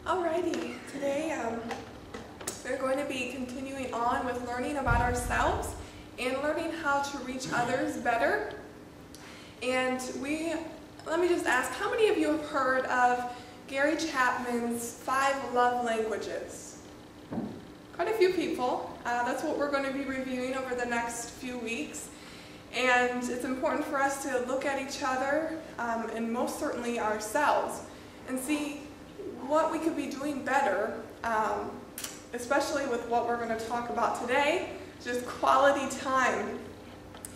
Alrighty, today we're going to be continuing on with learning about ourselves and learning how to reach others better. And let me just ask, how many of you have heard of Gary Chapman's 5 love languages? Quite a few people. That's what we're going to be reviewing over the next few weeks. And it's important for us to look at each other and most certainly ourselves and see what we could be doing better, especially with what we're going to talk about today, just quality time.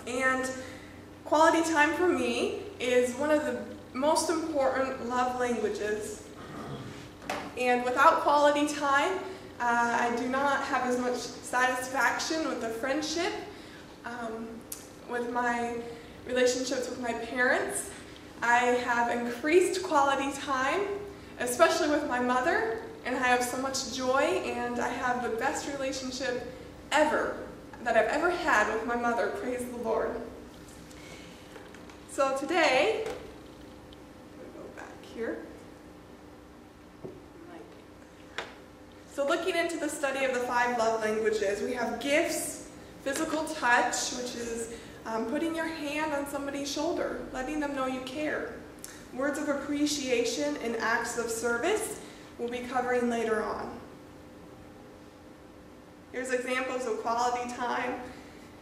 And quality time for me is one of the most important love languages. And without quality time, I do not have as much satisfaction with the friendship, with my relationships with my parents. I have increased quality time, especially with my mother, and I have so much joy, and I have the best relationship ever that I've ever had with my mother, praise the Lord. So today, I'm going to go back here. So looking into the study of the 5 love languages, we have gifts, physical touch, which is putting your hand on somebody's shoulder, letting them know you care. Words of appreciation and acts of service we'll be covering later on. Here's examples of quality time.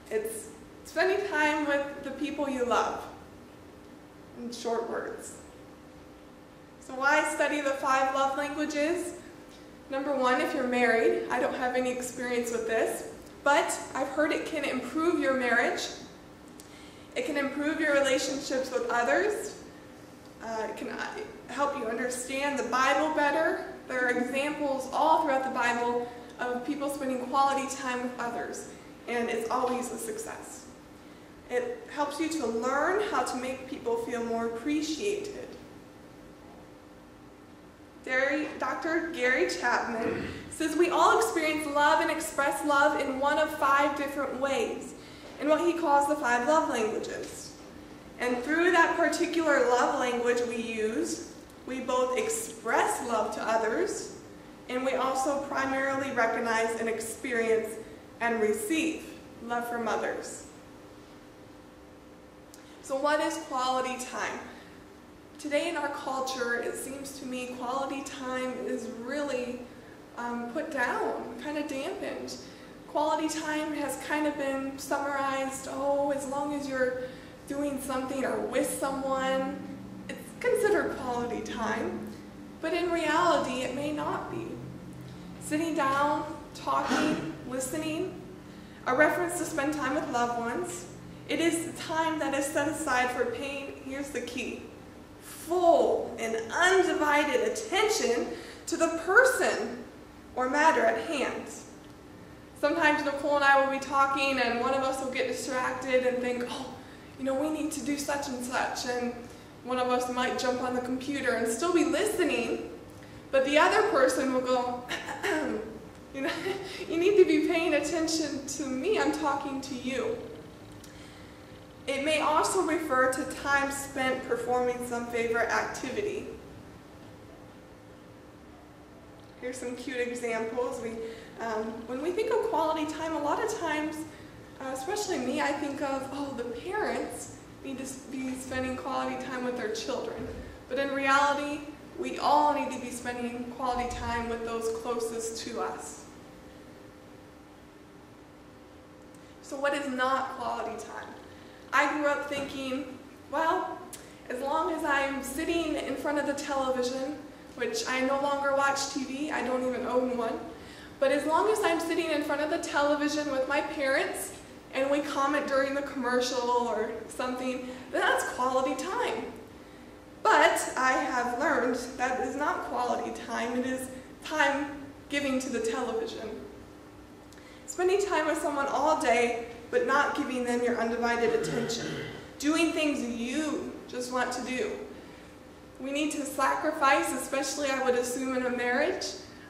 It's spending time with the people you love. In short words. So why study the 5 love languages? Number 1, if you're married, I don't have any experience with this, but I've heard it can improve your marriage. It can improve your relationships with others. It can help you understand the Bible better. There are examples all throughout the Bible of people spending quality time with others, and it's always a success. It helps you to learn how to make people feel more appreciated. Dr. Gary Chapman says we all experience love and express love in one of 5 different ways, in what he calls the 5 love languages. And through that particular love language we use, we both express love to others, and we also primarily recognize and experience and receive love from others. So what is quality time? Today in our culture, it seems to me quality time is really put down, kind of dampened. Quality time has kind of been summarized, as long as you're doing something or with someone, it's considered quality time. But in reality, it may not be. Sitting down, talking, listening, a reference to spend time with loved ones. It is time that is set aside for paying, here's the key, full and undivided attention to the person or matter at hand. Sometimes Nicole and I will be talking and one of us will get distracted and think, we need to do such and such, and one of us might jump on the computer and still be listening, but the other person will go, you need to be paying attention to me, I'm talking to you. It may also refer to time spent performing some favorite activity. Here's some cute examples. When we think of quality time, a lot of times, especially me, I think of, the parents need to be spending quality time with their children. But in reality, we all need to be spending quality time with those closest to us. So what is not quality time? I grew up thinking, as long as I'm sitting in front of the television, which I no longer watch TV, I don't even own one, but as long as I'm sitting in front of the television with my parents and we comment during the commercial or something, that's quality time. But I have learned that is not quality time, it is time giving to the television. Spending time with someone all day, but not giving them your undivided attention. Doing things you just want to do. We need to sacrifice, especially I would assume in a marriage.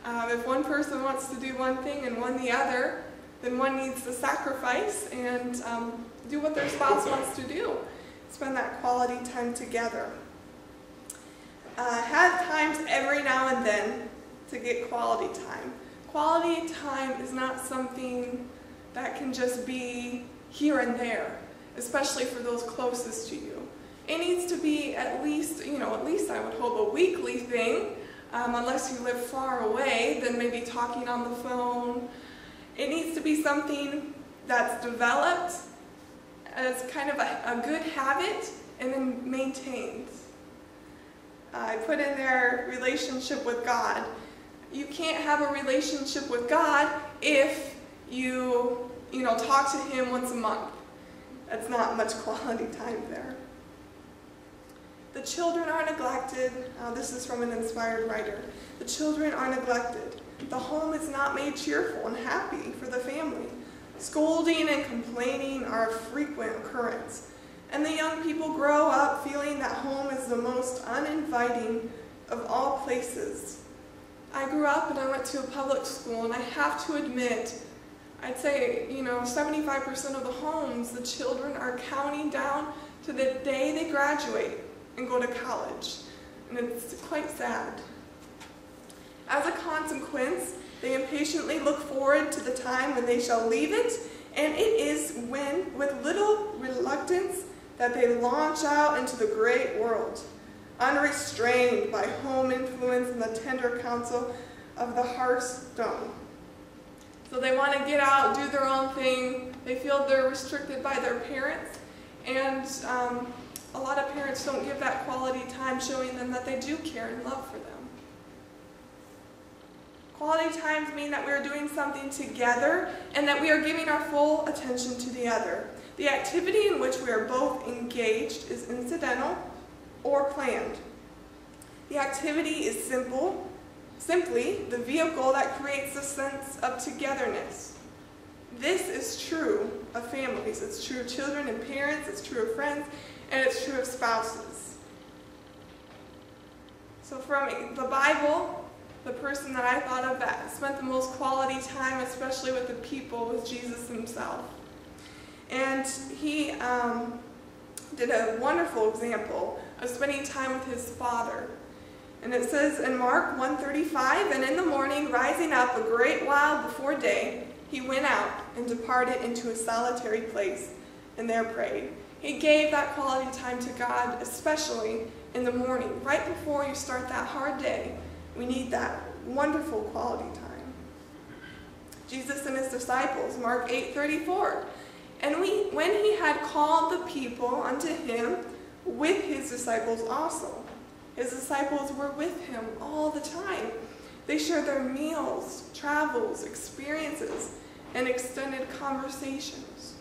If one person wants to do one thing and one the other, then one needs to sacrifice and do what their spouse wants to do. Spend that quality time together. Have times every now and then to get quality time. Quality time is not something that can just be here and there, especially for those closest to you. It needs to be at least I would hope a weekly thing, unless you live far away, then maybe talking on the phone. It needs to be something that's developed as kind of a good habit and then maintained. I put in there relationship with God. You can't have a relationship with God if you talk to Him once a month. That's not much quality time there. The children are neglected. This is from an inspired writer. The children are neglected. The home is not made cheerful and happy for the family. Scolding and complaining are a frequent occurrence. And the young people grow up feeling that home is the most uninviting of all places. I grew up and I went to a public school, and I have to admit, I'd say, 75% of the homes, the children are counting down to the day they graduate and go to college. And it's quite sad. As a consequence, they impatiently look forward to the time when they shall leave it, and it is when, with little reluctance, that they launch out into the great world, unrestrained by home influence and the tender counsel of the hearthstone. So they want to get out, do their own thing. They feel they're restricted by their parents, and a lot of parents don't give that quality time, showing them that they do care and love for them. Quality times mean that we are doing something together and that we are giving our full attention to the other. The activity in which we are both engaged is incidental or planned. The activity is simply the vehicle that creates a sense of togetherness. This is true of families. It's true of children and parents. It's true of friends. And it's true of spouses. So from the Bible, the person that I thought of that spent the most quality time, especially with the people, was Jesus himself. And he did a wonderful example of spending time with his Father. And it says in Mark 1:35, "And in the morning, rising up a great while before day, he went out and departed into a solitary place, and there prayed." He gave that quality time to God, especially in the morning, right before you start that hard day. We need that wonderful quality time. Jesus and his disciples, Mark 8:34. "And when he had called the people unto him with his disciples also." His disciples were with him all the time. They shared their meals, travels, experiences, and extended conversations.